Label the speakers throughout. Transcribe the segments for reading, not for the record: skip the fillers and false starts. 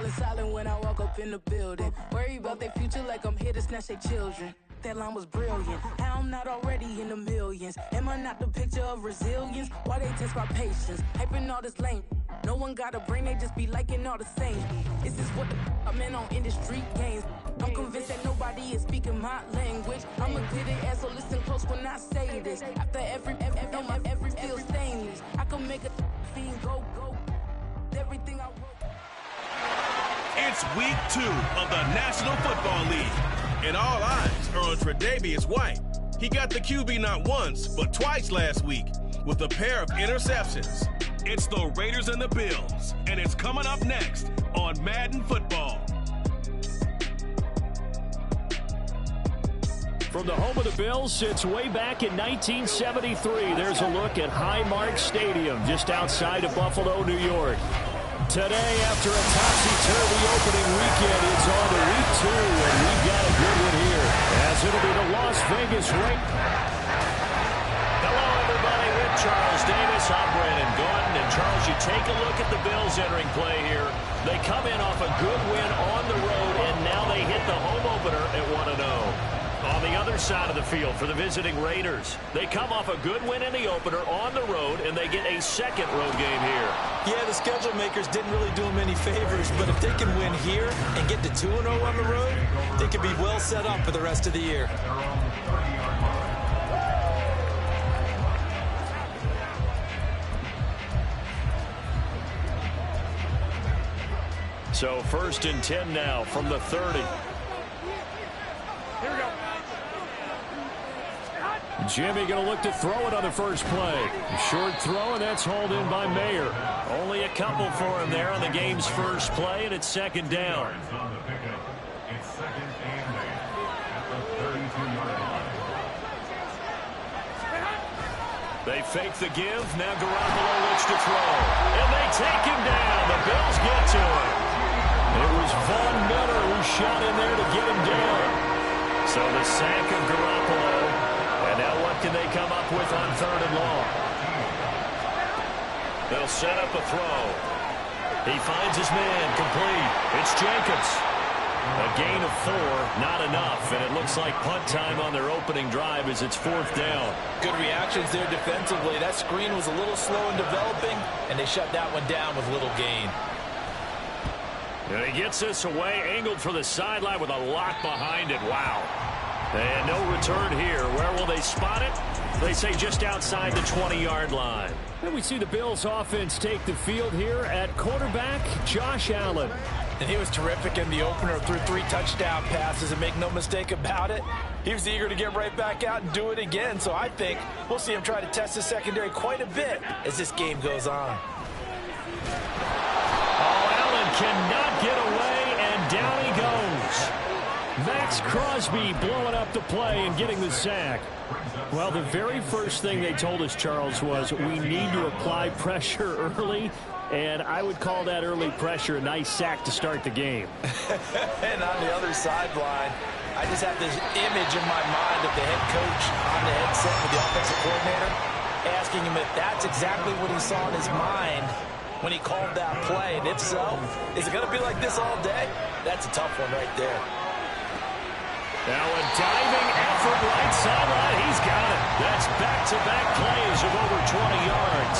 Speaker 1: falling silent when I walk up in the building. Worry about their future like I'm here to snatch their children. That line was brilliant. How I'm not already in the millions? Am I not the picture of resilience? Why they test my patience? Hyping all this lame. No one got a brain, they just be liking all the same. Is this what the I'm in on industry games? I'm convinced that nobody is speaking my language. I'm a good ass, so listen close when I say this. After every feel stainless, I can make a fiend go. Everything I wrote.
Speaker 2: It's week 2 of the National Football League, and all eyes are on Tre'Davious White. He got the QB not once, but twice last week with a pair of interceptions. It's the Raiders and the Bills, and it's coming up next on Madden Football.
Speaker 3: From the home of the Bills since way back in 1973, there's a look at Highmark Stadium just outside of Buffalo, New York. Today, after a topsy-turvy opening weekend, it's on to week 2, and we've got a good one here, as it'll be the Las Vegas Raiders. Hello, everybody, with Charles Davis. I'm Brandon Gordon, and Charles, you take a look at the Bills entering play here. They come in off a good win on the road, and now they hit the home opener at 1-0. On the other side of the field for the visiting Raiders, they come off a good win in the opener on the road, and they get a second road game here.
Speaker 4: Yeah, the schedule makers didn't really do them any favors, but if they can win here and get to 2-0 on the road, they could be well set up for the rest of the year.
Speaker 3: So 1st and 10 now from the 30.
Speaker 5: Here we go.
Speaker 3: Jimmy going to look to throw it on the first play. A short throw, and that's hauled in by Mayer. Only a couple for him there on the game's first play, and it's second down. They fake the give. Now Garoppolo looks to throw. And they take him down. The Bills get to him. It was Von Miller who shot in there to get him down. So the sack of Garoppolo. And now what can they come up with on 3rd and long? They'll set up a throw. He finds his man complete. It's Jacobs. A gain of 4, not enough, and it looks like punt time on their opening drive as it's 4th down.
Speaker 4: Good reactions there defensively. That screen was a little slow in developing, and they shut that one down with little gain.
Speaker 3: And he gets this away, angled for the sideline with a lot behind it. Wow. And no return here. Where will they spot it? They say just outside the 20-yard line. And we see the Bills offense take the field here at quarterback, Josh Allen.
Speaker 4: And he was terrific in the opener, threw 3 touchdown passes, and make no mistake about it, he was eager to get right back out and do it again. So I think we'll see him try to test his secondary quite a bit as this game goes on.
Speaker 3: Oh, Allen cannot get away, and down he goes. Max Crosby blowing up the play and getting the sack. Well, the very first thing they told us, Charles, was we need to apply pressure early. And I would call that early pressure a nice sack to start the game.
Speaker 4: And on the other sideline, I just have this image in my mind of the head coach on the headset with the offensive coordinator asking him if that's exactly what he saw in his mind when he called that play. And if so, is it going to be like this all day? That's a tough one right there.
Speaker 3: Now a diving effort right sideline. He's got it. That's back-to-back plays of over 20 yards.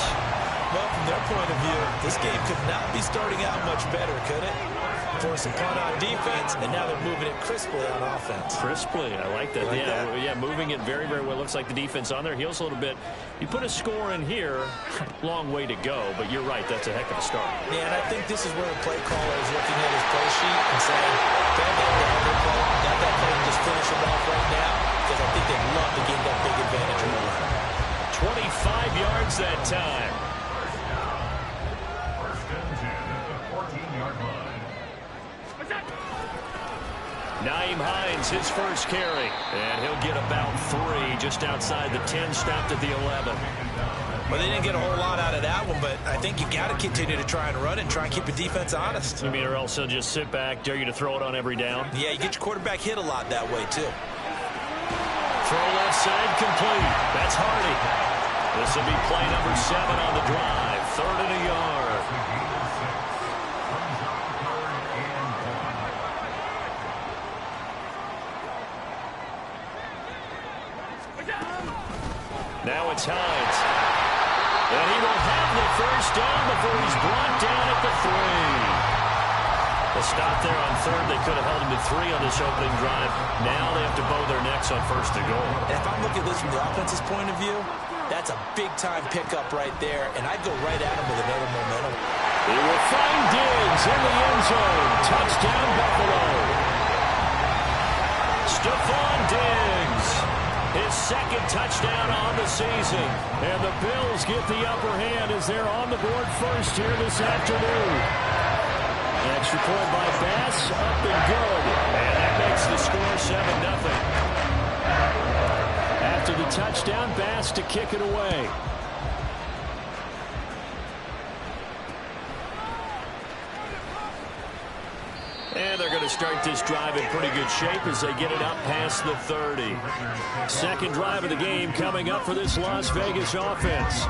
Speaker 4: Well, from their point of view, this game could not be starting out much better, could it? Force a punt on defense, and now they're moving it crisply on offense.
Speaker 3: Crisply, I like that. Yeah, moving it very, very well. Looks like the defense on their heels a little bit. You put a score in here, long way to go, but you're right, that's a heck of a start.
Speaker 4: Yeah, and I think this is where the play caller is looking at his play sheet and saying, got that play and just finish him off right now, because I think they'd love to gain that big advantage early.
Speaker 3: 25 yards that time. Nyheim Hines, his first carry, and he'll get about 3 just outside the 10, stopped at the 11.
Speaker 4: Well, they didn't get a whole lot out of that one, but I think you got to continue to try and run and try and keep the defense honest.
Speaker 3: You mean, or else they'll just sit back, dare you to throw it on every down?
Speaker 4: Yeah, you get your quarterback hit a lot that way, too.
Speaker 3: Throw left side complete. That's Hardy. This will be play number 7 on the drive. 3rd and a yard. Now it's Hines. And he will have the first down before he's brought down at the 3. A stop there on third. They could have held him to 3 on this opening drive. Now they have to bow their necks on first and goal.
Speaker 4: And if I'm looking at this from the offense's point of view, that's a big-time pickup right there, and I'd go right at him with another momentum.
Speaker 3: He will find Diggs in the end zone. Touchdown, Buffalo. Stephon Diggs, his second touchdown on the season. And the Bills get the upper hand as they're on the board first here this afternoon. Extra point by Bass, up and good. And that makes the score 7-0. After the touchdown, Bass to kick it away. And they're going to start this drive in pretty good shape as they get it up past the 30. Second drive of the game coming up for this Las Vegas offense.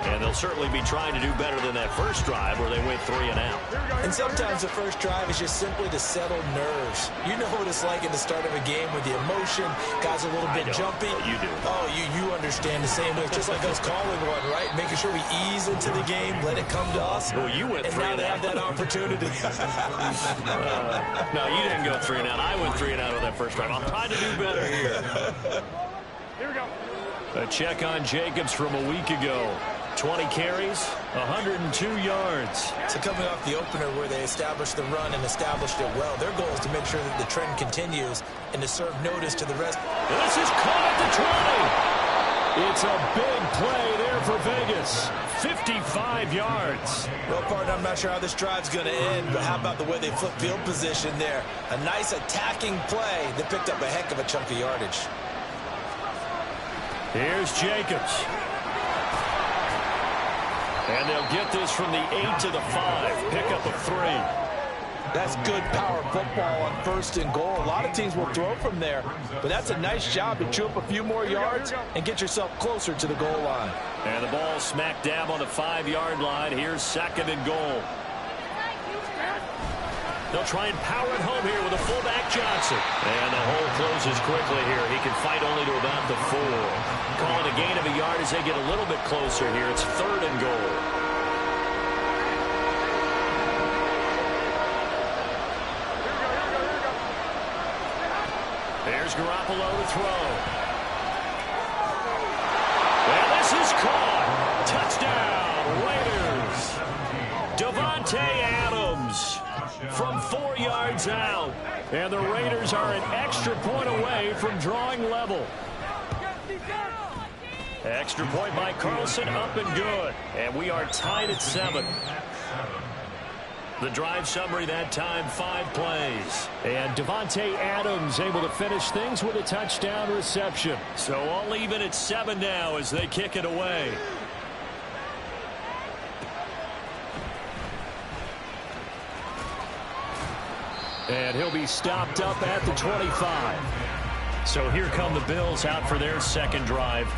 Speaker 3: And they'll certainly be trying to do better than that first drive where they went 3 and out.
Speaker 4: And sometimes the first drive is just simply to settle nerves. You know what it's like in the start of a game with the emotion. Guys are a little bit jumpy.
Speaker 3: You do.
Speaker 4: Oh, you understand the same way. It's just like us calling one, right? Making sure we ease into the game, let it come to us.
Speaker 3: Well, you went 3 and out.
Speaker 4: And now they have that opportunity.
Speaker 3: No, you didn't go 3 and out. I went 3 and out on that first drive. I'm trying to do better here.
Speaker 5: Here we go.
Speaker 3: A check on Jacobs from a week ago. 20 carries, 102 yards.
Speaker 4: So coming off the opener where they established the run and established it well, their goal is to make sure that the trend continues and to serve notice to the rest.
Speaker 3: This is caught at the 20. It's a big play there for Vegas. 55 yards.
Speaker 4: Well, partner, I'm not sure how this drive's going to end, but how about the way they flip field position there? A nice attacking play that picked up a heck of a chunk of yardage.
Speaker 3: Here's Jacobs. And they'll get this from the 8 to the 5. Pick up a 3.
Speaker 4: That's good power football on first and goal. A lot of teams will throw from there, but that's a nice job to chew up a few more yards and get yourself closer to the goal line.
Speaker 3: And the ball smack dab on the 5-yard line. Here's second and goal. They'll try and power it home here with a fullback Johnson. And the hole closes quickly here. He can fight only to about the 4. Calling a gain of a yard as they get a little bit closer here. It's third and goal. There's Garoppolo to throw. And this is caught. Touchdown, Raiders. Davante Adams from 4 yards out. And the Raiders are an extra point away from drawing level. Extra point by Carlson, up and good. And we are tied at 7. The drive summary that time, 5 plays. And Davante Adams able to finish things with a touchdown reception. So all even at 7 now as they kick it away. And he'll be stopped up at the 25. So here come the Bills out for their second drive.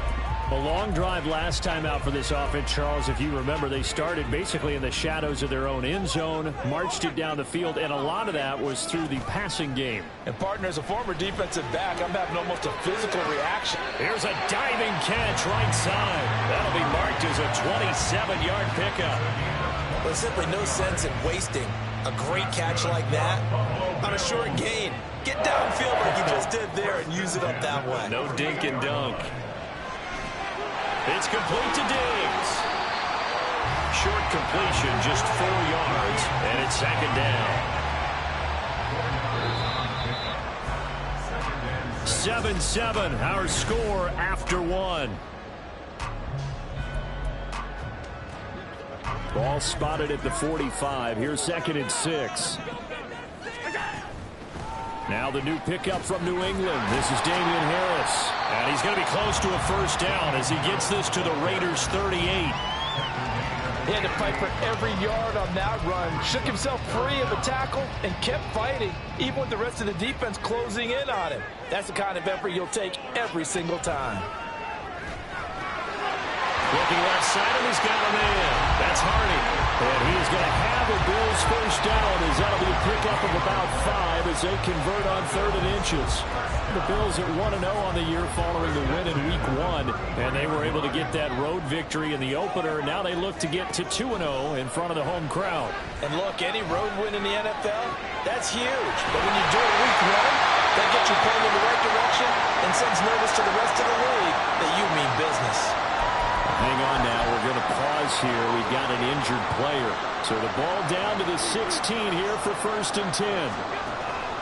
Speaker 3: A long drive last time out for this offense, Charles. If you remember, they started basically in the shadows of their own end zone, marched it down the field, and a lot of that was through the passing game.
Speaker 4: And, partner, as a former defensive back, I'm having almost a physical reaction.
Speaker 3: Here's a diving catch right side. That'll be marked as a 27-yard pickup.
Speaker 4: Well, there's simply no sense in wasting a great catch like that on a short gain. Get downfield like you just did there and use it up that way.
Speaker 3: No dink and dunk. It's complete to Diggs. Short completion, just 4 yards, and it's second down. 7-7, our score after 1. Ball spotted at the 45. Here's second and 6. Now the new pickup from New England. This is Damian Harris. And he's going to be close to a first down as he gets this to the Raiders' 38.
Speaker 4: He had to fight for every yard on that run. Shook himself free of the tackle and kept fighting, even with the rest of the defense closing in on him. That's the kind of effort you'll take every single time.
Speaker 3: Looking left side, and he's got him in. That's Hardy. And he's going to have a Bills first down as that'll be a pickup of about 5 as they convert on 3rd and inches. The Bills at 1-0 on the year following the win in Week 1, and they were able to get that road victory in the opener. Now they look to get to 2-0 in front of the home crowd.
Speaker 4: And look, any road win in the NFL, that's huge. But when you do it Week 1, that gets you playing in the right direction and sends notice to the rest of the league that you mean business.
Speaker 3: Hang on now, we're going to pause here. We've got an injured player. So the ball down to the 16 here for 1st and 10.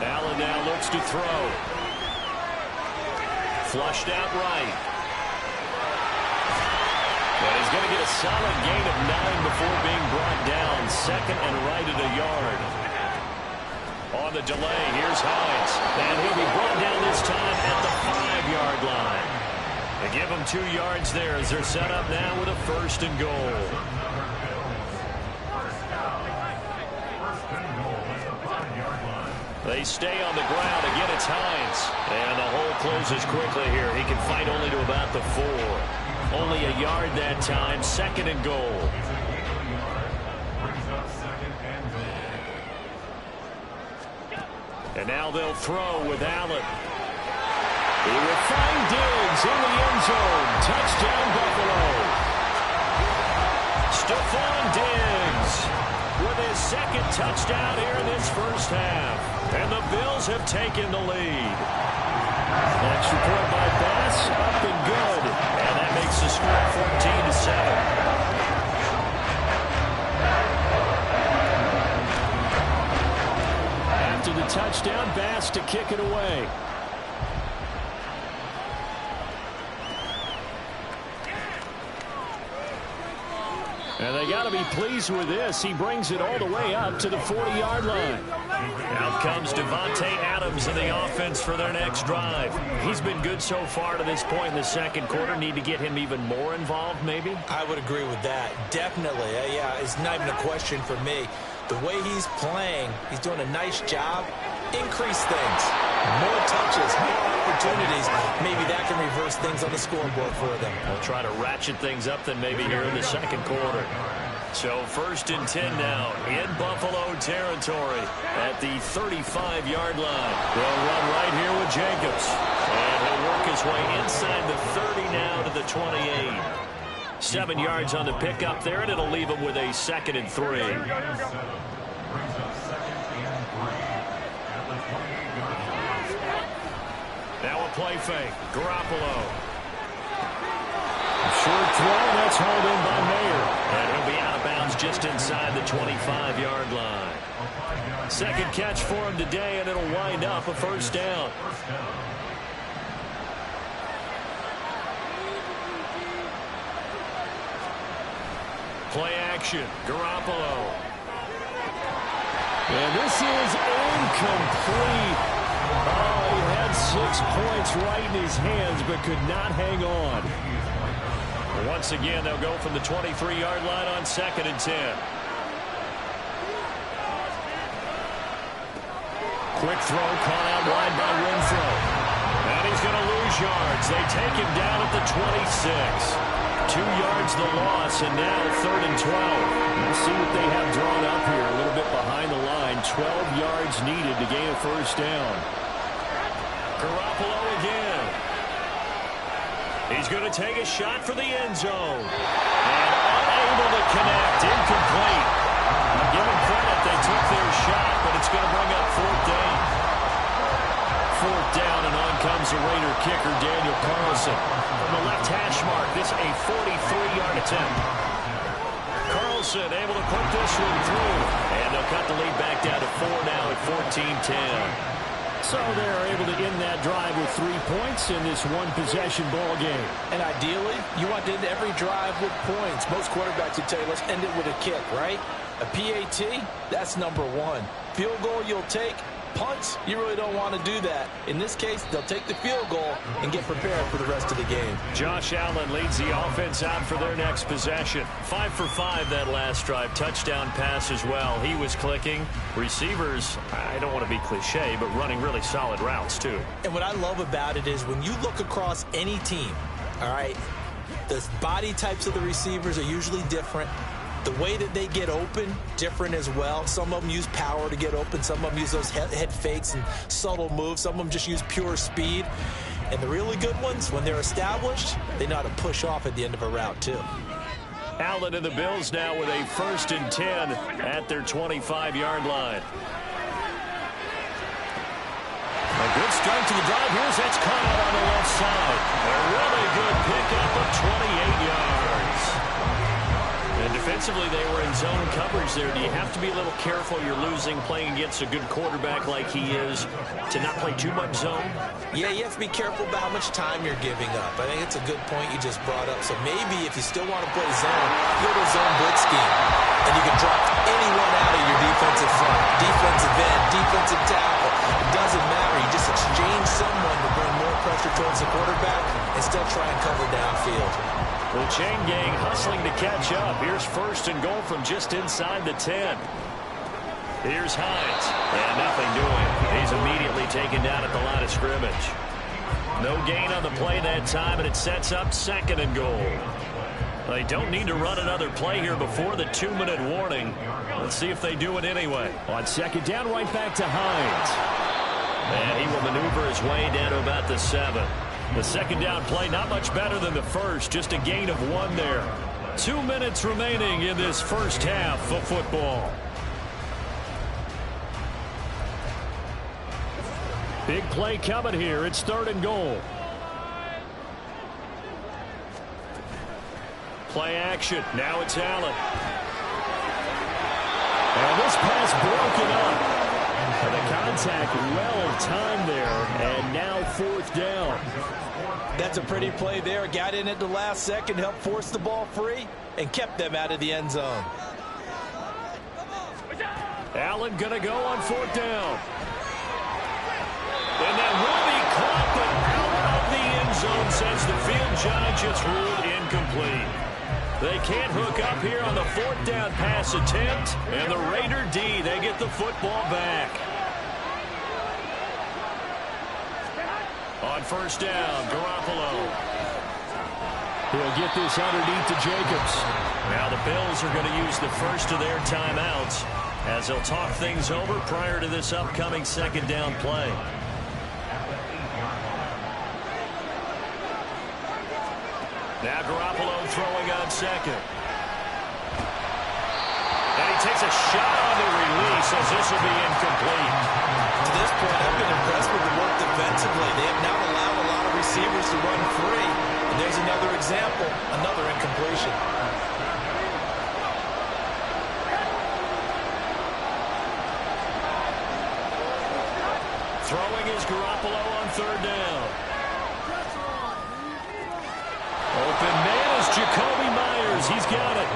Speaker 3: Allen now looks to throw. Flushed out right. And he's going to get a solid gain of 9 before being brought down. 2nd and right at a yard. On the delay, here's Hines. And he'll be brought down this time at the 5-yard line. They give him 2 yards there as they're set up now with a 1st and goal. They stay on the ground. Again, it's Hines. And the hole closes quickly here. He can fight only to about the 4. Only a yard that time. 2nd and goal. And now they'll throw with Allen. He will find Diggs in the end zone. Touchdown, Buffalo. Stephon Diggs with his 2nd touchdown here in this first half. And the Bills have taken the lead. Extra point by Bass, up and good. And that makes the score 14-7. After the touchdown, Bass to kick it away. And they got to be pleased with this. He brings it all the way up to the 40-yard line. Out comes Devontae Adams in the offense for their next drive. He's been good so far to this point in the 2nd quarter. Need to get him even more involved, maybe?
Speaker 4: I would agree with that. Definitely. Yeah, it's not even a question for me. The way he's playing, he's doing a nice job. Increase things. More touches, more opportunities. Maybe that can reverse things on the scoreboard for them.
Speaker 3: We'll try to ratchet things up then maybe here in the 2nd quarter. So 1st and 10 now in Buffalo territory at the 35-yard line. They'll run right here with Jacobs. And he'll work his way inside the 30 now to the 28. 7 yards on the pickup there, and it'll leave him with a 2nd and 3. Now a play fake. Garoppolo. Short throw, that's hauled in by Mayer. And he'll be out of bounds just inside the 25-yard line. 2nd catch for him today, and it'll wind up a 1st down. Play action. Garoppolo. And this is incomplete. Oh, he had 6 points right in his hands, but could not hang on. Once again, they'll go from the 23-yard line on 2nd and 10. Quick throw caught out wide by Renfro. And he's going to lose yards. They take him down at the 26. 2 yards the loss, and now 3rd and 12. We'll see what they have drawn up here. A little bit behind the line. 12 yards needed to gain a 1st down. Garoppolo again. He's going to take a shot for the end zone. And unable to connect. Incomplete. Give them credit. They took their shot, but it's going to bring up 4th down. 4th down, and on comes the Raider kicker, Daniel Carlson. From the left hash mark, this a 43-yard attempt. Carlson able to put this one through. And they'll cut the lead back down to 4 now at 14-10. So they're able to end that drive with 3 points in this one-possession ball game.
Speaker 4: And ideally, you want to end every drive with points. Most quarterbacks would tell you, let's end it with a kick, right? A PAT, that's number 1. Field goal you'll take. Punts, you really don't want to do that. In this case, they'll take the field goal and get prepared for the rest of the game.
Speaker 3: Josh Allen leads the offense out for their next possession. 5 for 5 that last drive. Touchdown pass as well. He was clicking. Receivers, I don't want to be cliche, but running really solid routes too.
Speaker 4: And what I love about it is when you look across any team, all right, the body types of the receivers are usually different. The way that they get open, different as well. Some of them use power to get open. Some of them use those head fakes and subtle moves. Some of them just use pure speed. And the really good ones, when they're established, they know how to push off at the end of a route, too.
Speaker 3: Allen and the Bills now with a 1st and 10 at their 25-yard line. A good start to the drive. Here's that's caught out on the left side. A really good pickup of 28 yards. And defensively, they were in zone coverage there. Do you have to be a little careful? You're losing playing against a good quarterback like he is to not play too much zone?
Speaker 4: Yeah, you have to be careful about how much time you're giving up. I think it's a good point you just brought up. So maybe if you still want to play zone, go to a zone blitz scheme. And you can drop anyone out of your defensive front, defensive end, defensive tackle. It doesn't matter. You just exchange someone to bring more pressure towards the quarterback and still try and cover downfield.
Speaker 3: The chain gang hustling to catch up. Here's 1st and goal from just inside the 10. Here's Hines. And nothing doing. He's immediately taken down at the line of scrimmage. No gain on the play that time, and it sets up 2nd and goal. They don't need to run another play here before the 2-minute warning. Let's see if they do it anyway. On 2nd down, right back to Hines. And he will maneuver his way down to about the 7. The 2nd down play, not much better than the 1st. Just a gain of 1 there. 2 minutes remaining in this first half of football. Big play coming here. It's 3rd and goal. Play action. Now it's Allen. And this pass broken up. And the contact well timed there. And now 4th down.
Speaker 4: That's a pretty play there. Got in at the last second, helped force the ball free, and kept them out of the end zone.
Speaker 3: Allen going to go on 4th down. And that will be caught, but out of the end zone, says the field judge. It's ruled incomplete. They can't hook up here on the 4th down pass attempt. And the Raider D, they get the football back. On 1st down, Garoppolo. He'll get this underneath to Jacobs. Now the Bills are going to use the first of their timeouts as they'll talk things over prior to this upcoming 2nd down play. Now Garoppolo throwing on 2nd. And he takes a shot on the release as this will be incomplete.
Speaker 4: To this point, I've been impressed with the work defensively. They have now allowed a lot of receivers to run free. And there's another example, another incompletion.
Speaker 3: Throwing is Garoppolo on 3rd down. Open man is Jacoby Myers. He's got it.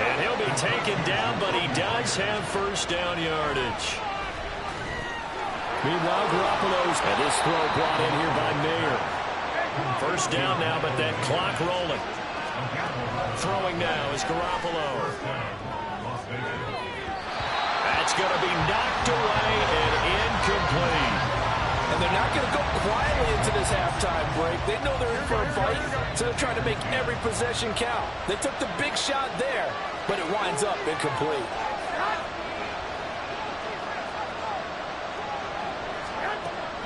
Speaker 3: And he'll be taken down, but he does have 1st down yardage. Meanwhile, Garoppolo's and this throw brought in here by Mayer. 1st down now, but that clock rolling. Throwing now is Garoppolo. That's going to be knocked away and incomplete.
Speaker 4: And they're not going to go quietly into this halftime break. They know they're in for a fight, so they're trying to make every possession count. They took the big shot there, but it winds up incomplete.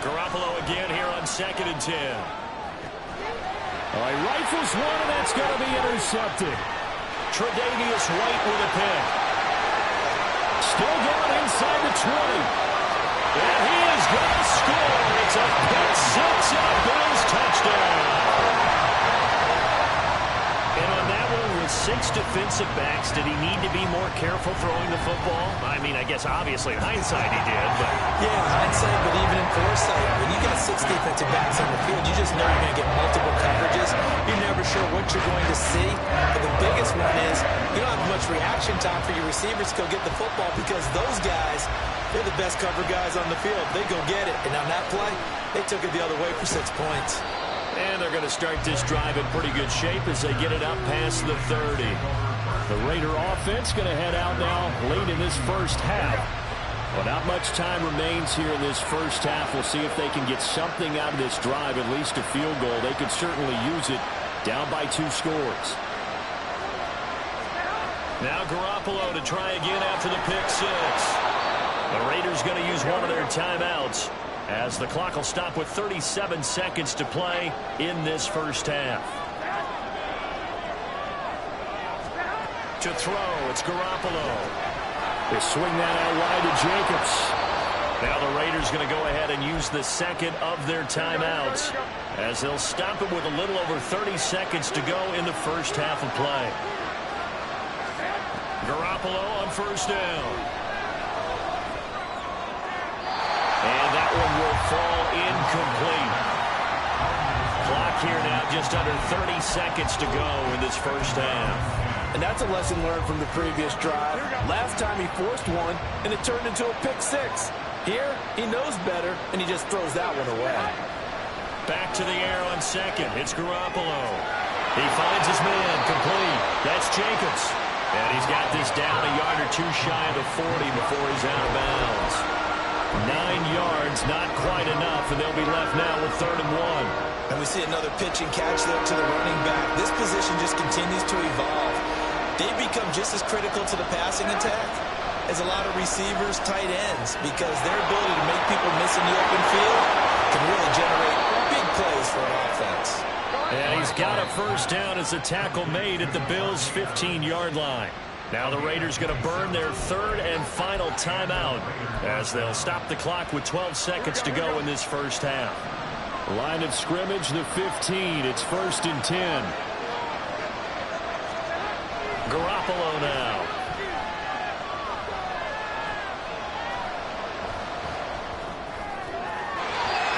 Speaker 3: Garoppolo again here on 2nd and 10. All right, rifles one, and that's going to be intercepted. Tre'Davious White with a pick. Still going inside the 20. And he is going to score. It's a pick six and a Bills touchdown. And on that one, with 6 defensive backs, did he need to be more careful throwing the football? I mean, I guess obviously in hindsight he did, but...
Speaker 4: Yeah, hindsight, but even in foresight, when you got 6 defensive backs on the field, you just know you're going to get multiple coverages. You're never sure what you're going to see. But the biggest one is you don't have much reaction time for your receivers to go get the football because those guys, they're the best cover guys on the field. They go get it. And on that play, they took it the other way for 6 points.
Speaker 3: And they're going to start this drive in pretty good shape as they get it up past the 30. The Raider offense going to head out now late in this first half. Well, not much time remains here in this first half. We'll see if they can get something out of this drive, at least a field goal. They could certainly use it down by 2 scores. Now Garoppolo to try again after the pick six. The Raiders going to use one of their timeouts as the clock will stop with 37 seconds to play in this first half. To throw, it's Garoppolo. They swing that out wide to Jacobs. Now the Raiders going to go ahead and use the second of their timeouts as they'll stop it with a little over 30 seconds to go in the first half of play. Garoppolo on first down. And that one will fall incomplete. Clock here now just under 30 seconds to go in this first half.
Speaker 4: And that's a lesson learned from the previous drive. Last time he forced one, and it turned into a pick six. Here, he knows better, and he just throws that one away.
Speaker 3: Back to the air on second. It's Garoppolo. He finds his man complete. That's Jacobs. And he's got this down a yard or two shy of the 40 before he's out of bounds. 9 yards, not quite enough, and they'll be left now with 3rd and 1.
Speaker 4: And we see another pitch and catch there to the running back. This position just continues to evolve. They become just as critical to the passing attack as a lot of receivers, tight ends, because their ability to make people miss in the open field can really generate big plays for an offense.
Speaker 3: And he's got a first down as a tackle made at the Bills' 15-yard line. Now the Raiders going to burn their 3rd and final timeout as they'll stop the clock with 12 seconds to go in this first half. Line of scrimmage, the 15. It's 1st and 10. Garoppolo now.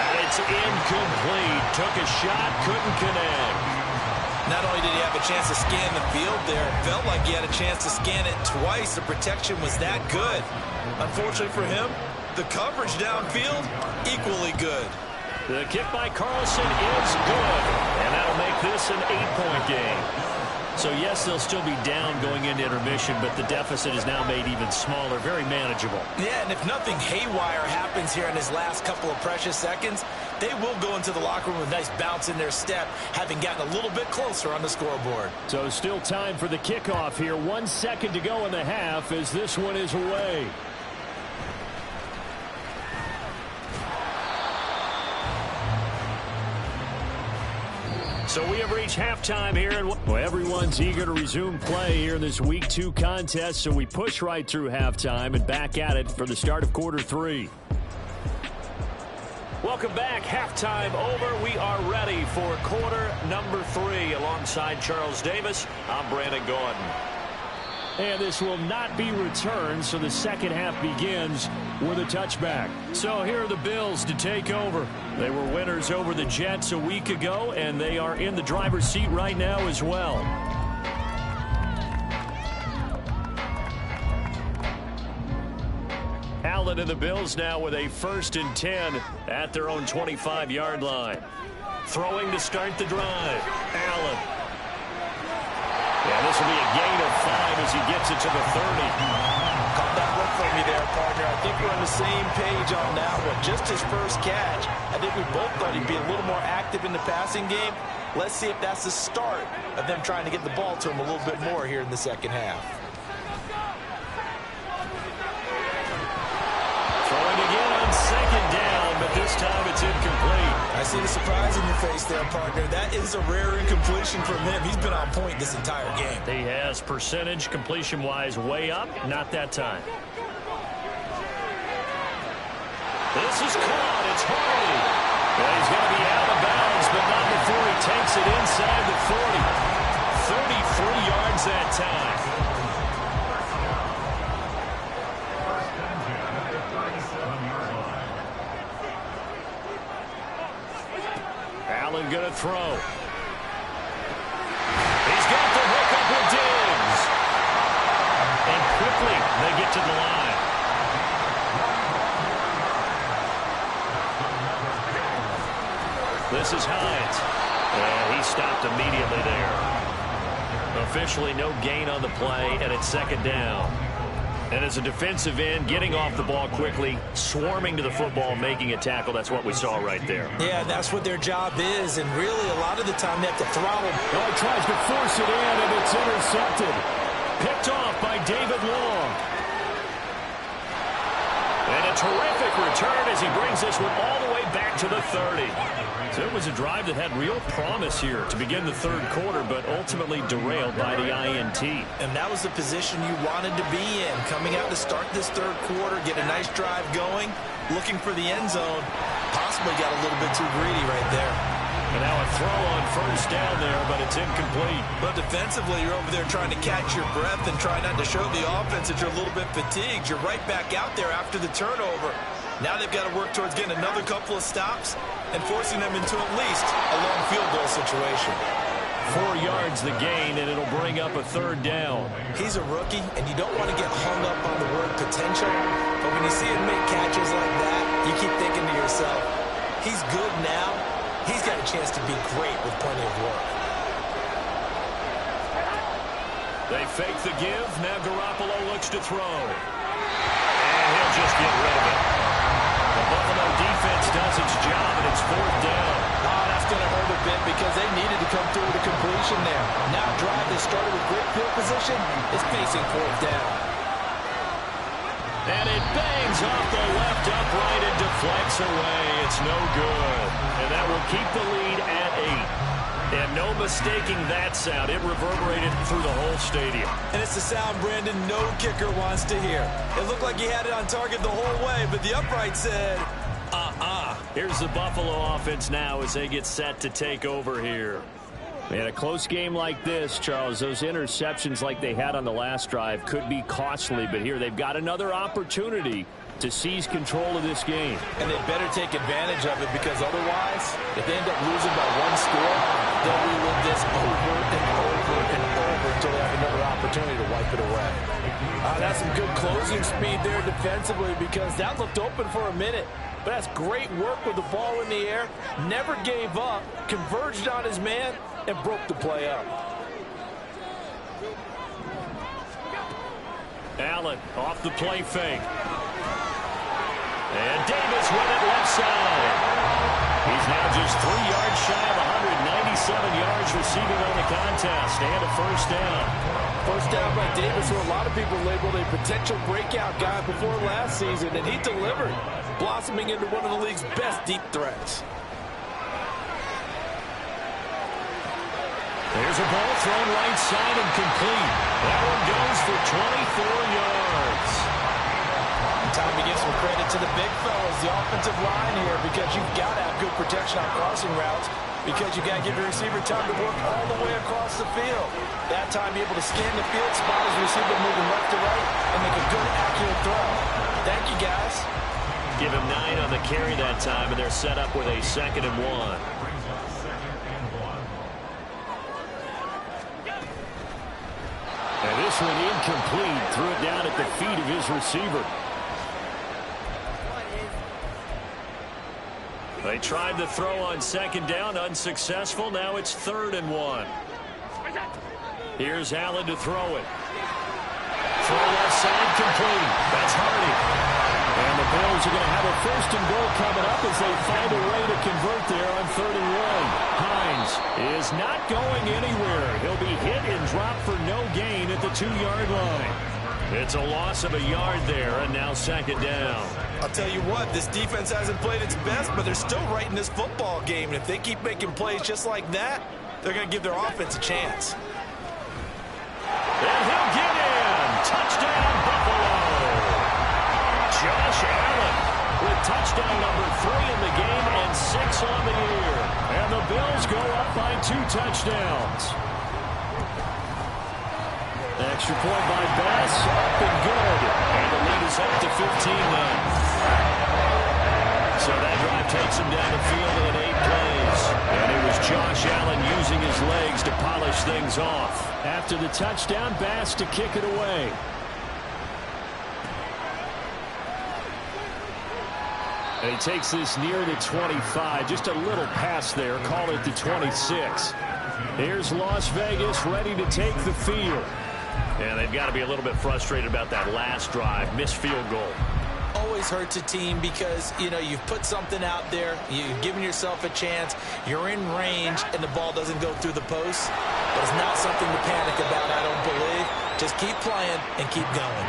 Speaker 3: And it's incomplete. Took a shot, couldn't connect.
Speaker 4: Not only did he have a chance to scan the field there, it felt like he had a chance to scan it twice. The protection was that good. Unfortunately for him, the coverage downfield, equally good.
Speaker 3: The kick by Carlson is good, and that'll make this an 8-point game. So, yes, they'll still be down going into intermission, but the deficit is now made even smaller, very manageable.
Speaker 4: Yeah, and if nothing haywire happens here in his last couple of precious seconds, they will go into the locker room with a nice bounce in their step, having gotten a little bit closer on the scoreboard.
Speaker 3: So still time for the kickoff here. 1 second to go in the half as this one is away. So we have reached halftime here, and everyone's eager to resume play here in this Week 2 contest, so we push right through halftime and back at it for the start of quarter 3. Welcome back. Halftime over. We are ready for quarter number 3 alongside Charles Davis. I'm Brandon Gordon. And this will not be returned, so the second half begins with a touchback. So here are the Bills to take over. They were winners over the Jets a week ago, and they are in the driver's seat right now as well. Allen and the Bills now with a 1st and 10 at their own 25-yard line. Throwing to start the drive. Allen. Yeah, this will be a gain of 5 as he gets it to the 30.
Speaker 4: Call that one for me there, partner. I think we're on the same page on that one. Just his first catch. I think we both thought he'd be a little more active in the passing game. Let's see if that's the start of them trying to get the ball to him a little bit more here in the second half.
Speaker 3: Throwing again on 2nd down, but this time it's incomplete.
Speaker 4: I see the surprise in your face there, partner. That is a rare incompletion from him. He's been on point this entire game.
Speaker 3: He has percentage completion-wise way up. Not that time. This is caught. It's Hardy. Well, he's going to be out of bounds, but not before he takes it inside the 40. 33 yards that time. Allen going to throw. He's got the hook up with Diggs. And quickly they get to the line. This is Hines. And he stopped immediately there. Officially no gain on the play, and it's 2nd down. And as a defensive end, getting off the ball quickly, swarming to the football, making a tackle, that's what we saw right there.
Speaker 4: Yeah, that's what their job is, and really a lot of the time they have to throttle.
Speaker 3: Oh, he tries to force it in, and it's intercepted. Pick picked off by David Long. And a terrific return as he brings this one all the way back to the 30. So it was a drive that had real promise here to begin the third quarter, but ultimately derailed by the INT.
Speaker 4: And that was the position you wanted to be in, coming out to start this third quarter, get a nice drive going, looking for the end zone. Possibly got a little bit too greedy right there.
Speaker 3: And now a throw on first down there, but it's incomplete.
Speaker 4: But defensively, you're over there trying to catch your breath and try not to show the offense that you're a little bit fatigued. You're right back out there after the turnover. Now they've got to work towards getting another couple of stops and forcing them into at least a long field goal situation.
Speaker 3: 4 yards the gain, and it'll bring up a third down.
Speaker 4: He's a rookie, and you don't want to get hung up on the word potential. But when you see him make catches like that, you keep thinking to yourself, he's good now. He's got a chance to be great with plenty of work.
Speaker 3: They fake the give. Now Garoppolo looks to throw. And he'll just get rid of it. The Buffalo defense does its job, and it's fourth down.
Speaker 4: Oh, that's going to hurt a bit because they needed to come through with a completion there. Now a drive that started with great field position is facing fourth down.
Speaker 3: And it bangs off the left upright and deflects away. It's no good. And that will keep the lead at 8. And no mistaking that sound. It reverberated through the whole stadium.
Speaker 4: And it's the sound Brandon no kicker wants to hear. It looked like he had it on target the whole way, but the upright said,
Speaker 3: Here's the Buffalo offense now as they get set to take over here. In a close game like this, Charles, those interceptions like they had on the last drive could be costly, but here they've got another opportunity to seize control of this game.
Speaker 4: And they better take advantage of it because otherwise, if they end up losing by one score, they'll relive this over and over and over until they have another opportunity to wipe it away. That's some good closing speed there defensively because that looked open for a minute. But that's great work with the ball in the air. Never gave up, converged on his man, and broke the play up.
Speaker 3: Allen off the play fake. And Davis with it left side. He's now just 3 yards shy of 197 yards receiving on the contest and a first down.
Speaker 4: First down by Davis, who a lot of people labeled a potential breakout guy before last season, and he delivered, blossoming into one of the league's best deep threats.
Speaker 3: There's a ball thrown right side and complete. That one goes for 24 yards.
Speaker 4: Time to give some credit to the big fellas, the offensive line here, because you've got to have good protection on crossing routes, because you've got to give your receiver time to work all the way across the field. That time, be able to scan the field, spot his receiver moving left to right, and make a good, accurate throw. Thank you, guys.
Speaker 3: Give him 9 on the carry that time, and they're set up with a 2nd and 1. And this one incomplete. Threw it down at the feet of his receiver. They tried the throw on 2nd down, unsuccessful. Now it's 3rd and 1. Here's Allen to throw it. Throw left side complete. That's Hardy. And the Bills are going to have a 1st and goal coming up as they find a way to convert there on 3rd and 1. Hines is not going anywhere. He'll be hit and dropped for no gain at the 2-yard line. It's a loss of a yard there, and now 2nd down.
Speaker 4: I'll tell you what, this defense hasn't played its best, but they're still right in this football game. And if they keep making plays just like that, they're going to give their offense a chance.
Speaker 3: And he'll get in. Touchdown, Buffalo. Josh Allen with touchdown number 3 in the game and 6 on the year. And the Bills go up by 2 touchdowns. Extra point by Bass, up and good. And the lead is up to 15 now. So that drive takes him down the field in 8 plays. And it was Josh Allen using his legs to polish things off. After the touchdown, Bass to kick it away. And he takes this near the 25. Just a little pass there. Call it the 26. Here's Las Vegas ready to take the field. And they've got to be a little bit frustrated about that last drive. Missed field goal.
Speaker 4: Always hurts a team because, you know, you've put something out there. You've given yourself a chance. You're in range, and the ball doesn't go through the post. But it's not something to panic about, I don't believe. Just keep playing and keep going.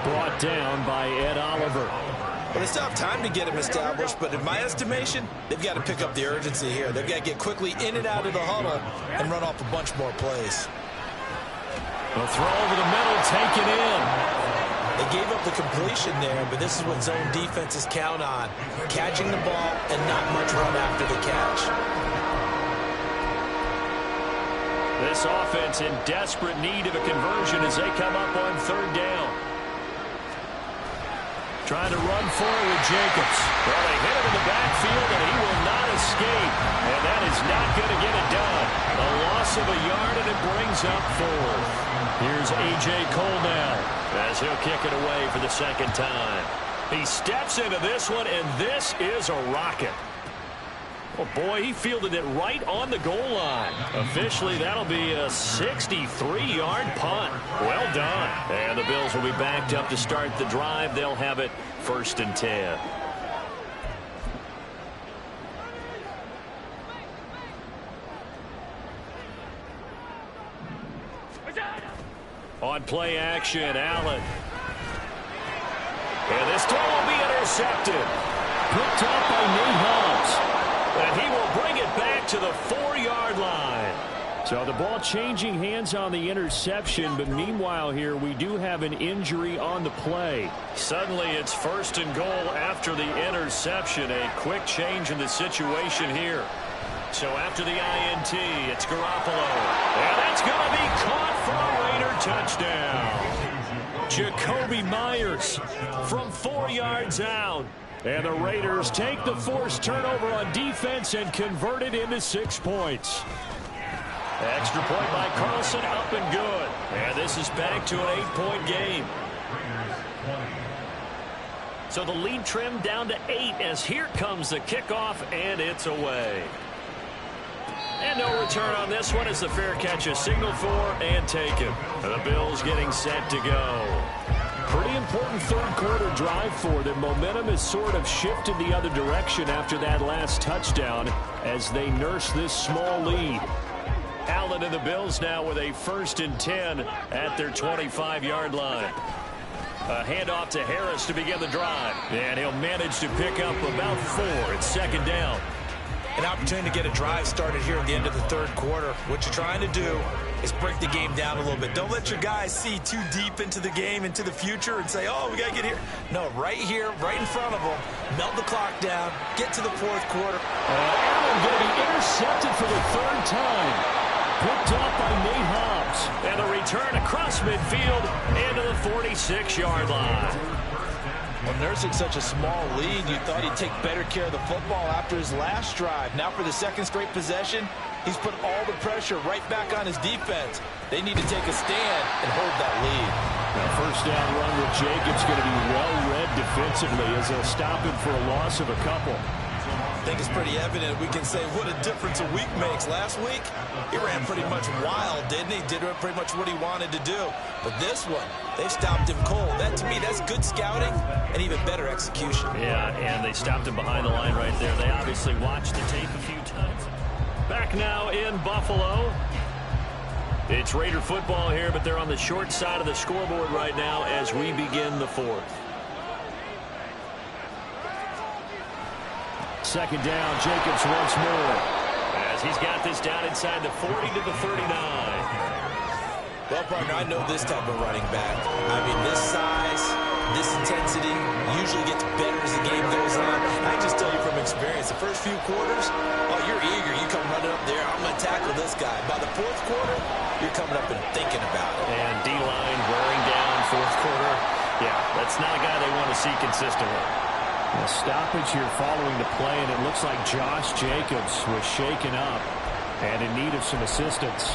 Speaker 3: Brought down by Ed Oliver.
Speaker 4: Well, they still have time to get him established, but in my estimation, they've got to pick up the urgency here. They've got to get quickly in and out of the huddle and run off a bunch more plays.
Speaker 3: A throw over the middle, taken in.
Speaker 4: They gave up the completion there, but this is what zone defenses count on. Catching the ball and not much run after the catch.
Speaker 3: This offense in desperate need of a conversion as they come up on third down. Trying to run forward with Jacobs. Well, they hit him in the backfield, and he will not escape. And that is not going to get it done. A loss of a yard, and it brings up fourth. Here's A.J. Cole now as he'll kick it away for the second time. He steps into this one, and this is a rocket. Oh, boy, he fielded it right on the goal line. Officially, that'll be a 63-yard punt. Well done. And the Bills will be backed up to start the drive. They'll have it 1st and 10. On play action, Allen. And this throw will be intercepted. Picked up by Nate Hobbs. And he will bring it back to the 4-yard line. So the ball changing hands on the interception, but meanwhile here we do have an injury on the play. Suddenly it's 1st and goal after the interception. A quick change in the situation here. So after the INT, it's Garoppolo. And that's going to be caught for a Raider touchdown. Jacoby Myers from 4 yards out. And the Raiders take the forced turnover on defense and convert it into 6 points. Extra point by Carlson, up and good. And this is back to an 8-point game. So the lead trimmed down to 8 as here comes the kickoff, and it's away. And no return on this one as the fair catch is signaled for and taken. The Bills getting set to go. Pretty important third-quarter drive for them. Momentum has sort of shifted the other direction after that last touchdown as they nurse this small lead. Allen and the Bills now with a 1st and 10 at their 25-yard line. A handoff to Harris to begin the drive. And he'll manage to pick up about 4. It's 2nd down.
Speaker 4: An opportunity to get a drive started here at the end of the third quarter. What you're trying to do is break the game down a little bit. Don't let your guys see too deep into the game, into the future, and say, oh, we got to get here. No, right here, right in front of them. Melt the clock down. Get to the 4th quarter.
Speaker 3: Allen going to be intercepted for the 3rd time. Picked up by Nate Hobbs. And the return across midfield into the 46-yard line.
Speaker 4: Well, nursing such a small lead, you thought he'd take better care of the football after his last drive. Now for the 2nd straight possession, he's put all the pressure right back on his defense. They need to take a stand and hold that lead.
Speaker 3: Now, 1st down run with Jacobs going to be well read defensively as they'll stop him for a loss of a couple.
Speaker 4: I think it's pretty evident we can say what a difference a week makes. Last week, he ran pretty much wild, didn't he? Did pretty much what he wanted to do. But this one, they stopped him cold. That, to me, that's good scouting and even better execution.
Speaker 3: Yeah, and they stopped him behind the line right there. They obviously watched the tape a few times. Back now in Buffalo. It's Raider football here, but they're on the short side of the scoreboard right now as we begin the 4th. 2nd down, Jacobs once more. As he's got this down inside the 40 to the 39.
Speaker 4: Well, partner, I know this type of running back. I mean, this size, this intensity usually gets better as the game goes on. I can just tell you from experience, the first few quarters, oh, you're eager. You come running up there, I'm going to tackle this guy. By the 4th quarter, you're coming up and thinking about it.
Speaker 3: And D-line wearing down 4th quarter. Yeah, that's not a guy they want to see consistently. A stoppage here following the play, and it looks like Josh Jacobs was shaken up and in need of some assistance.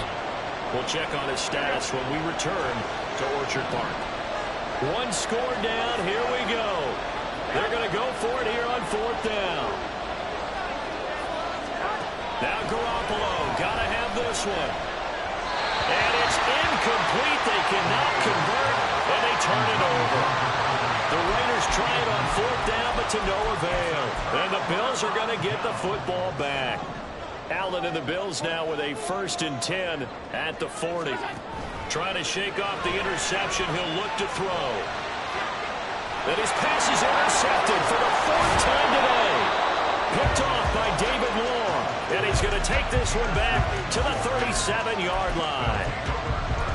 Speaker 3: We'll check on his status when we return to Orchard Park. 1 score down. Here we go. They're going to go for it here on 4th down. Now Garoppolo. Got to have this one. And it's incomplete. They cannot convert, and they turn it over. The Raiders try it on 4th down, but to no avail. And the Bills are going to get the football back. Allen and the Bills now with a 1st and 10 at the 40. Trying to shake off the interception. He'll look to throw. And his pass is intercepted for the 4th time today. Picked off by David Long. And he's going to take this one back to the 37-yard line.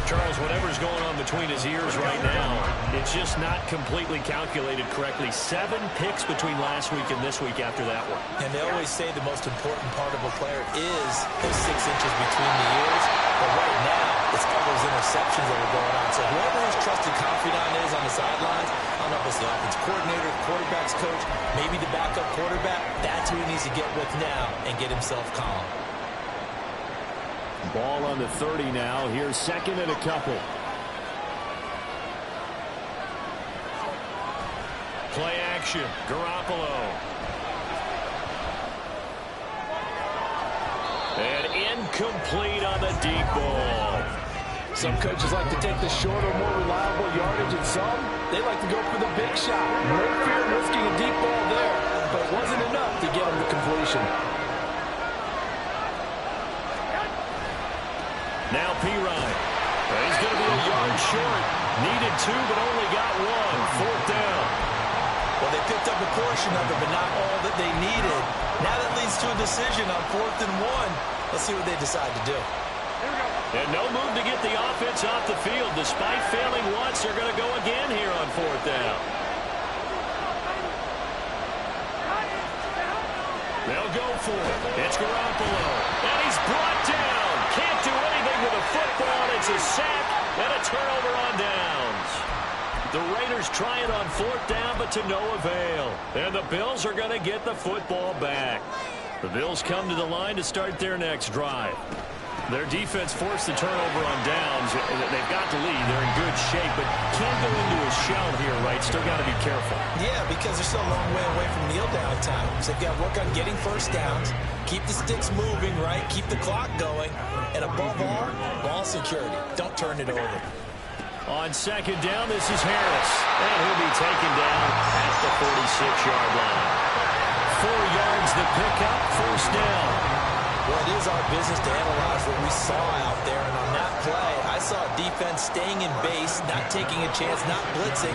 Speaker 3: Charles, whatever's going on between his ears right now, it's just not completely calculated correctly. 7 picks between last week and this week after that one.
Speaker 4: And they always say the most important part of a player is those 6 inches between the ears. But right now, it's all those interceptions that are going on. So whoever his trusted confidant is on the sidelines, I don't know if it's the offense coordinator, the quarterback's coach, maybe the backup quarterback, that's who he needs to get with now and get himself calm.
Speaker 3: Ball on the 30 now. Here's 2nd and a couple. Play action. Garoppolo. And incomplete on the deep ball.
Speaker 6: Some coaches like to take the shorter, more reliable yardage, and some, they like to go for the big shot. No fear of risking a deep ball there, but it wasn't enough to get him to completion.
Speaker 3: Now Pirine. He's going to be a yard short. Needed 2, but only got 1. 4th down.
Speaker 4: Well, they picked up a portion of it, but not all that they needed. Now that leads to a decision on 4th and 1. Let's see what they decide to do.
Speaker 3: And no move to get the offense off the field. Despite failing once, they're going to go again here on 4th down. They'll go for it. It's Garoppolo. And he's brought down. Can't do anything with a football. It's a sack and a turnover on downs. The Raiders try it on 4th down, but to no avail. And the Bills are going to get the football back. The Bills come to the line to start their next drive. Their defense forced the turnover on downs. They've got the lead. They're in good shape, but can't go into a shell here, right? Still got to be careful.
Speaker 4: Yeah, because they're still a long way away from kneel down time. So they've got to work on getting first downs, keep the sticks moving, right? Keep the clock going. And above all, ball security. Don't turn it over.
Speaker 3: On 2nd down, this is Harris. And he'll be taken down at the 46-yard line. 4 yards the pickup, 1st down.
Speaker 4: Well, it is our business to analyze what we saw out there. And on that play, I saw a defense staying in base, not taking a chance, not blitzing,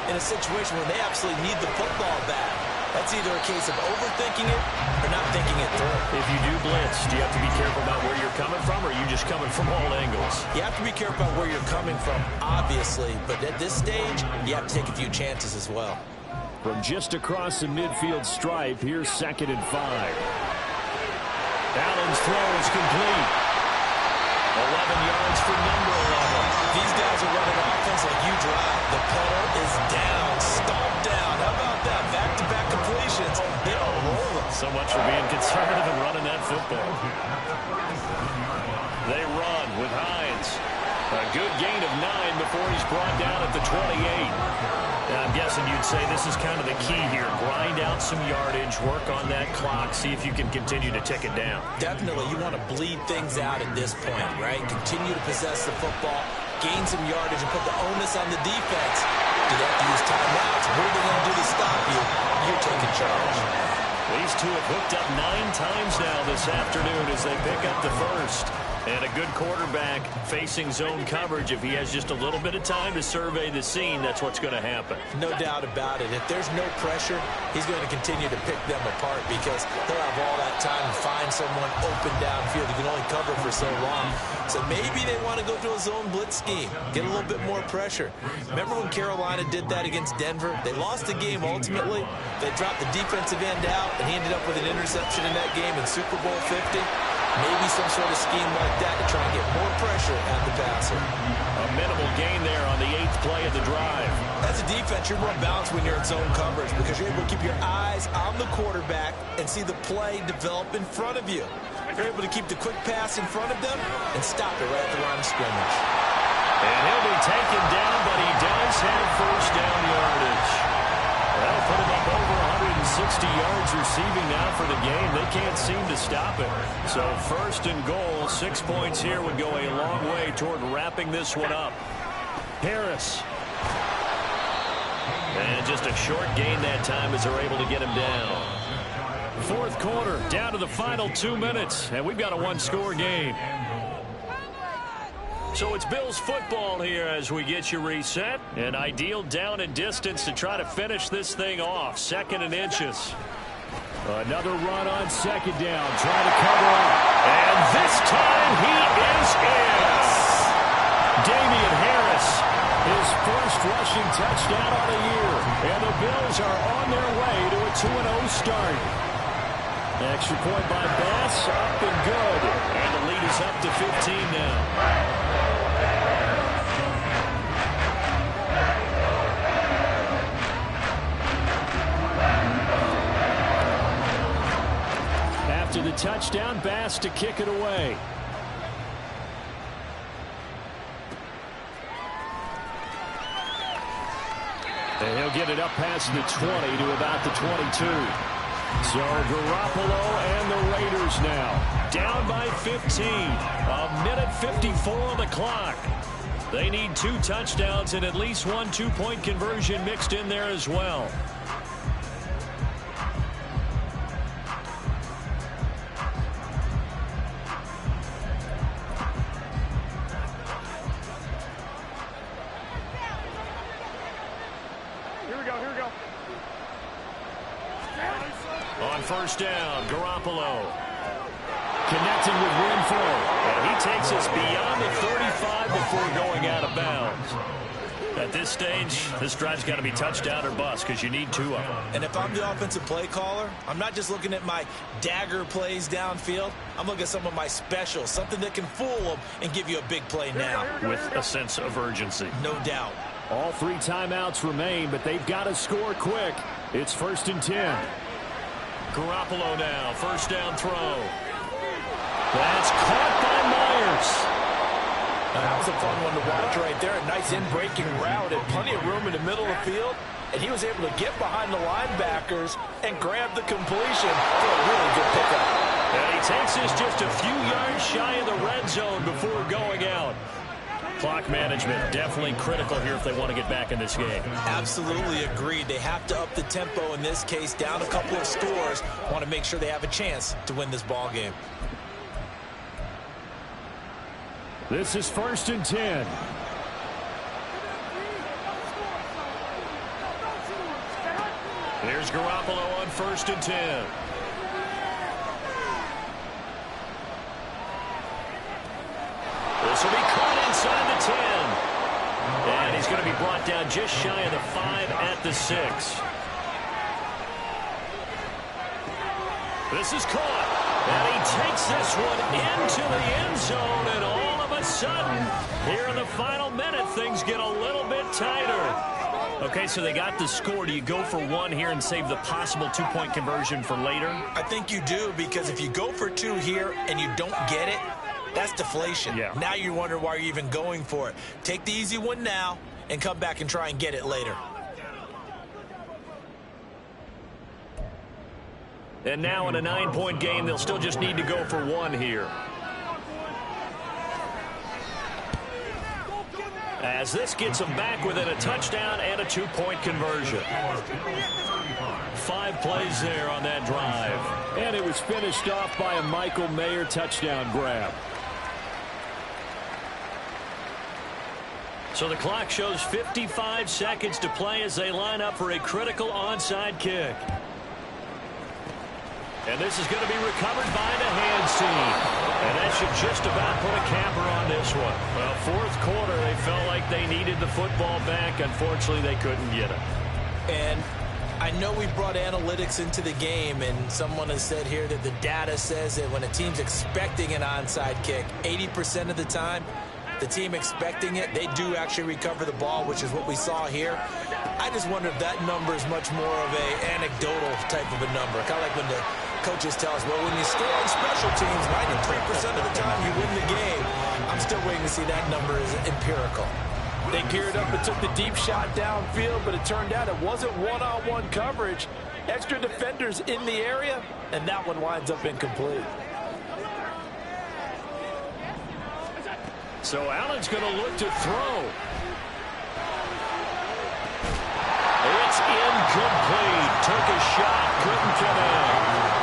Speaker 4: in a situation where they absolutely need the football back. That's either a case of overthinking it or not thinking it through.
Speaker 3: If you do blitz, do you have to be careful about where you're coming from, or are you just coming from all angles?
Speaker 4: You have to be careful about where you're coming from, obviously. But at this stage, you have to take a few chances as well.
Speaker 3: From just across the midfield stripe, here's 2nd and 5. Allen's throw is complete. 11 yards for number 11.
Speaker 4: These guys are running offense like you drive. The pedal is down, stomped down. How about that? Back-to-back completions. They are rolling.
Speaker 3: So much for being conservative and running that football. They run with Hines. A good gain of 9 before he's brought down at the 28. I'm guessing you'd say this is kind of the key here. Grind out some yardage, work on that clock, see if you can continue to tick it down.
Speaker 4: Definitely. You want to bleed things out at this point, right? Continue to possess the football, gain some yardage, and put the onus on the defense. Do they have to use timeouts? What are they going to do to stop you? You're taking charge.
Speaker 3: These two have hooked up 9 times now this afternoon as they pick up the first. And a good quarterback facing zone coverage. If he has just a little bit of time to survey the scene, that's what's going to happen.
Speaker 4: No doubt about it. If there's no pressure, he's going to continue to pick them apart because he'll have all that time to find someone open downfield. He can only cover for so long. So maybe they want to go to a zone blitz scheme, get a little bit more pressure. Remember when Carolina did that against Denver? They lost the game ultimately. They dropped the defensive end out, and he ended up with an interception in that game in Super Bowl 50. Maybe some sort of scheme like that to try and get more pressure at the passer.
Speaker 3: A minimal gain there on the 8th play of the drive.
Speaker 4: As a defense, you're more balanced when you're in zone coverage because you're able to keep your eyes on the quarterback and see the play develop in front of you. You're able to keep the quick pass in front of them and stop it right at the line of scrimmage.
Speaker 3: And he'll be taken down, but he does have first down yardage. That'll put him up over 160 yards receiving now for the game. They can't seem to stop it. So 1st and goal, 6 points here would go a long way toward wrapping this one up. Harris. And just a short gain that time as they're able to get him down. 4th quarter, down to the final 2 minutes, and we've got a 1-score game. So it's Bills football here as we get you reset. An ideal down and distance to try to finish this thing off. 2nd and inches. Another run on 2nd down. Trying to cover up. And this time he is in. Damian Harris, his first rushing touchdown on the year. And the Bills are on their way to a 2-0 start. Extra point by Bass, up and good. And the lead is up to 15 now. After the touchdown, Bass to kick it away. And he'll get it up past the 20 to about the 22. So Garoppolo and the Raiders now down by 15. A minute 54 on the clock. They need 2 touchdowns and at least 1 2-point conversion mixed in there as well. On first down, Garoppolo connecting with Renfro. And he takes us beyond the 35 before going out of bounds. At this stage, this drive's got to be touchdown or bust because you need 2 of them.
Speaker 4: And if I'm the offensive play caller, I'm not just looking at my dagger plays downfield. I'm looking at some of my specials, something that can fool them and give you a big play now.
Speaker 3: With a sense of urgency.
Speaker 4: No doubt.
Speaker 3: All 3 timeouts remain, but they've got to score quick. It's 1st and 10. Garoppolo now, first down throw. That's caught by Myers.
Speaker 4: That was a fun one to watch right there. A nice in-breaking route and plenty of room in the middle of the field. And he was able to get behind the linebackers and grab the completion for a really good pickup.
Speaker 3: And he takes this just a few yards shy of the red zone before going out. Clock management definitely critical here if they want to get back in this game.
Speaker 4: Absolutely agreed. They have to up the tempo in this case, down a couple of scores. Want to make sure they have a chance to win this ball game.
Speaker 3: This is 1st and 10. Here's Garoppolo on 1st and 10. This will be caught inside the 10. And he's going to be brought down just shy of the 5 at the 6. This is caught. And he takes this one into the end zone. And all of a sudden, here in the final minute, things get a little bit tighter. Okay, so they got the score. Do you go for 1 here and save the possible 2-point conversion for later?
Speaker 4: I think you do, because if you go for 2 here and you don't get it, that's deflation.
Speaker 3: Yeah. Now
Speaker 4: you wonder why you're even going for it. Take the easy one now and come back and try and get it later.
Speaker 3: And now in a 9-point game, they'll still just need to go for 1 here. As this gets them back within a touchdown and a 2-point conversion. 5 plays there on that drive. And it was finished off by a Michael Mayer touchdown grab. So the clock shows 55 seconds to play as they line up for a critical onside kick. And this is going to be recovered by the hands team. And that should just about put a capper on this one. Well, 4th quarter, they felt like they needed the football back. Unfortunately, they couldn't get it.
Speaker 4: And I know we brought analytics into the game, and someone has said here that the data says that when a team's expecting an onside kick, 80% of the time, the team expecting it, they do actually recover the ball, which is what we saw here. I just wonder if that number is much more of a anecdotal type of a number. Kind of like when the coaches tell us, well, when you score on special teams, 93% of the time you win the game. I'm still waiting to see that number is empirical.
Speaker 6: They geared up and took the deep shot downfield, but it turned out it wasn't one-on-one coverage. Extra defenders in the area, and that one winds up incomplete.
Speaker 3: So Allen's going to look to throw. It's incomplete. Took a shot, couldn't connect.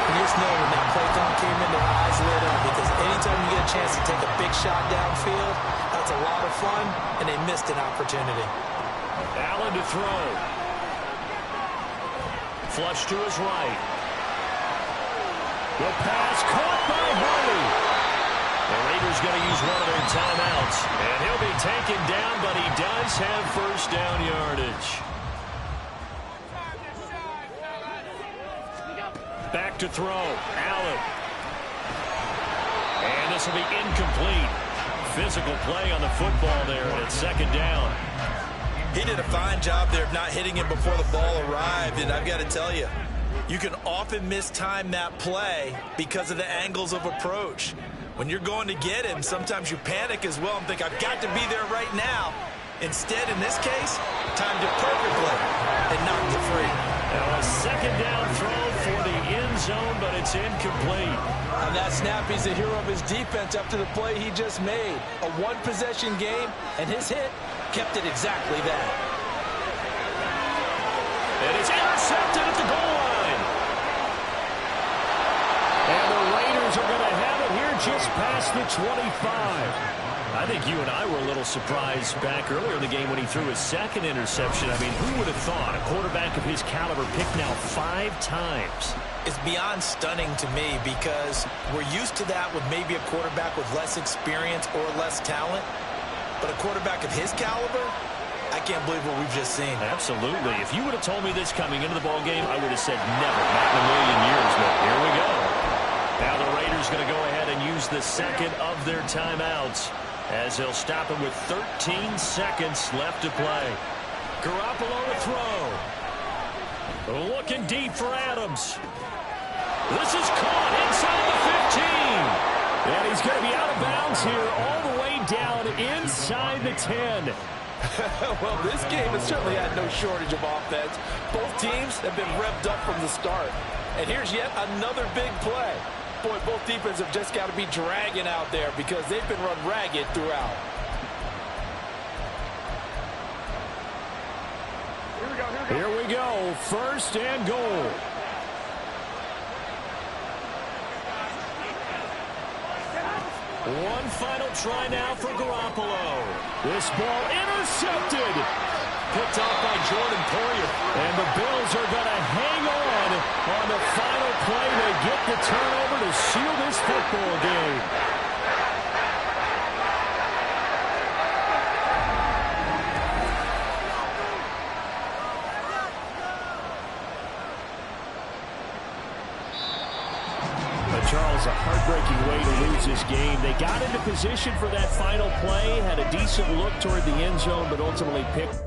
Speaker 4: You just know when that play came in, their eyes lit up, because anytime you get a chance to take a big shot downfield, That's a lot of fun, and they missed an opportunity.
Speaker 3: Allen to throw. Flush to his right. The pass caught by Hardy. The Raiders going to use one of their timeouts. And he'll be taken down, but he does have first down yardage. Back to throw. Allen. And this will be incomplete. Physical play on the football there, and it's second down.
Speaker 4: He did a fine job there of not hitting him before the ball arrived, and I've got to tell you, you can often mistime that play because of the angles of approach. When you're going to get him, sometimes you panic as well and think, I've got to be there right now. Instead, in this case, timed it perfectly and knocked it free.
Speaker 3: Now a second down throw for the end zone, but it's incomplete.
Speaker 6: On that snap, he's a hero of his defense after the play he just made. A one-possession game, and his hit kept it exactly that.
Speaker 3: And it's intercepted at the goal line. And the Raiders are going to have it here just past the 25. I think you and I were a little surprised back earlier in the game when he threw his second interception. I mean, who would have thought a quarterback of his caliber picked now 5 times?
Speaker 4: It's beyond stunning to me because we're used to that with maybe a quarterback with less experience or less talent. But a quarterback of his caliber, I can't believe what we've just seen.
Speaker 3: Absolutely. If you would have told me this coming into the ball game, I would have said never, not in a million years. But here we go. Now the Raiders going to go ahead and use the second of their timeouts as they'll stop him with 13 seconds left to play. Garoppolo to throw. Looking deep for Adams. This is caught inside the 15. And he's going to be out of bounds here all the way down inside the 10.
Speaker 6: Well, this game has certainly had no shortage of offense. Both teams have been revved up from the start. And here's yet another big play. Boy, both defenses have just got to be dragging out there because they've been run ragged throughout.
Speaker 3: Here we go. First and goal. One final try now for Garoppolo. This ball intercepted. Picked off by Jordan Poyer. And the Bills are going to hang on the final play to get the turnover to seal this football game. Charles, a heartbreaking way to lose this game. They got into position for that final play, had a decent look toward the end zone, but ultimately picked